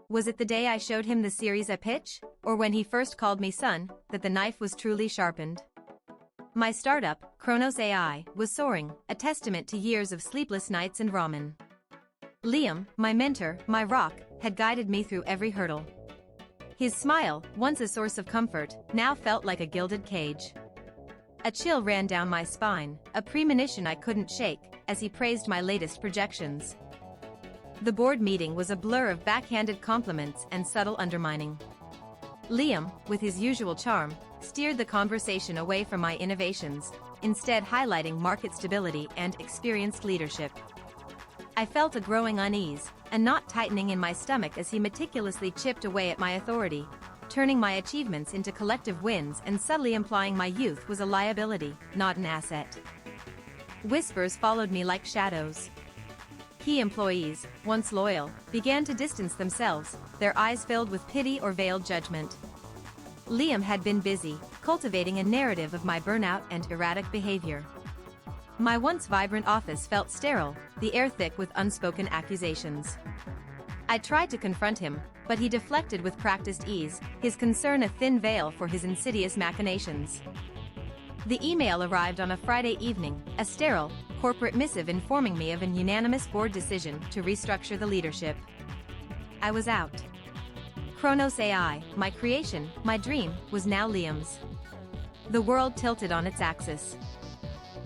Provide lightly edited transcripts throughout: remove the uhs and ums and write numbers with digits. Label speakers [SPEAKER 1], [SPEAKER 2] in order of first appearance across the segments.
[SPEAKER 1] Was it the day I showed him the series a pitch, or when he first called me son, that the knife was truly sharpened? My startup, Kronos AI, was soaring, a testament to years of sleepless nights and ramen. Liam, my mentor, my rock, had guided me through every hurdle. His smile, once a source of comfort, now felt like a gilded cage. A chill ran down my spine, a premonition I couldn't shake, as he praised my latest projections. The board meeting was a blur of backhanded compliments and subtle undermining. Liam, with his usual charm, steered the conversation away from my innovations, instead highlighting market stability and experienced leadership. I felt a growing unease, a knot tightening in my stomach as he meticulously chipped away at my authority, turning my achievements into collective wins and subtly implying my youth was a liability, not an asset. Whispers followed me like shadows. Key employees, once loyal, began to distance themselves, their eyes filled with pity or veiled judgment. Liam had been busy, cultivating a narrative of my burnout and erratic behavior. My once vibrant office felt sterile, the air thick with unspoken accusations. I tried to confront him, but he deflected with practiced ease, his concern a thin veil for his insidious machinations. The email arrived on a Friday evening, a sterile, corporate missive informing me of an unanimous board decision to restructure the leadership. I was out. Kronos AI, my creation, my dream, was now Liam's. The world tilted on its axis.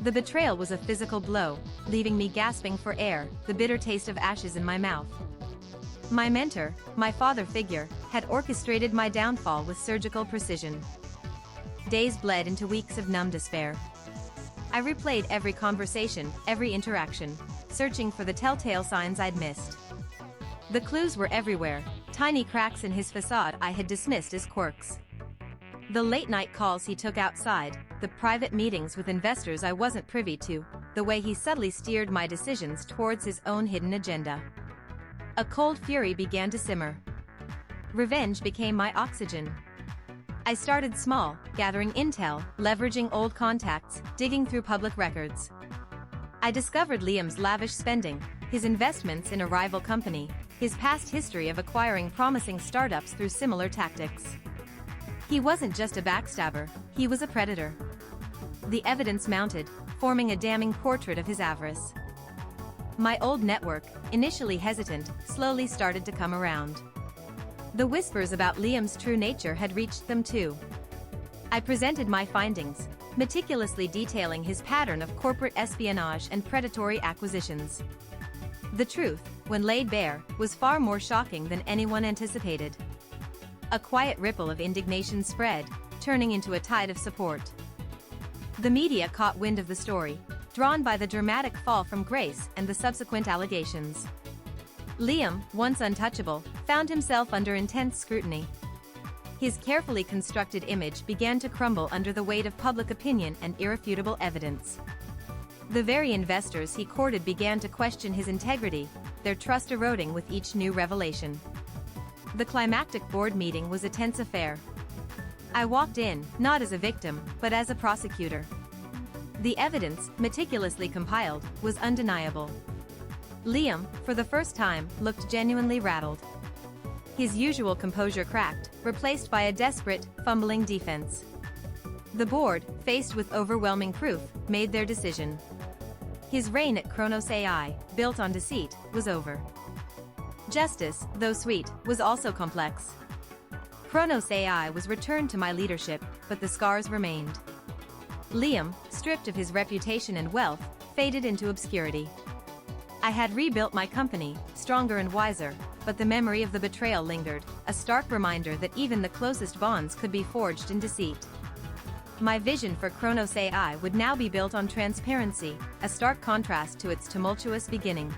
[SPEAKER 1] The betrayal was a physical blow, leaving me gasping for air, the bitter taste of ashes in my mouth. My mentor, my father figure, had orchestrated my downfall with surgical precision. Days bled into weeks of numb despair. I replayed every conversation, every interaction, searching for the telltale signs I'd missed. The clues were everywhere, tiny cracks in his facade I had dismissed as quirks. The late-night calls he took outside, the private meetings with investors I wasn't privy to, the way he subtly steered my decisions towards his own hidden agenda. A cold fury began to simmer. Revenge became my oxygen. I started small, gathering intel, leveraging old contacts, digging through public records. I discovered Liam's lavish spending, his investments in a rival company, his past history of acquiring promising startups through similar tactics. He wasn't just a backstabber, he was a predator. The evidence mounted, forming a damning portrait of his avarice. My old network, initially hesitant, slowly started to come around. The whispers about Liam's true nature had reached them too. I presented my findings, meticulously detailing his pattern of corporate espionage and predatory acquisitions. The truth, when laid bare, was far more shocking than anyone anticipated. A quiet ripple of indignation spread, turning into a tide of support. The media caught wind of the story, drawn by the dramatic fall from grace and the subsequent allegations. Liam, once untouchable, found himself under intense scrutiny. His carefully constructed image began to crumble under the weight of public opinion and irrefutable evidence. The very investors he courted began to question his integrity, their trust eroding with each new revelation. The climactic board meeting was a tense affair. I walked in, not as a victim, but as a prosecutor. The evidence, meticulously compiled, was undeniable. Liam, for the first time, looked genuinely rattled. His usual composure cracked, replaced by a desperate, fumbling defense. The board, faced with overwhelming proof, made their decision. His reign at Kronos AI, built on deceit, was over. Justice, though sweet, was also complex. Kronos AI was returned to my leadership, but the scars remained. Liam, stripped of his reputation and wealth, faded into obscurity. I had rebuilt my company, stronger and wiser, but the memory of the betrayal lingered, a stark reminder that even the closest bonds could be forged in deceit. My vision for Kronos AI would now be built on transparency, a stark contrast to its tumultuous beginning.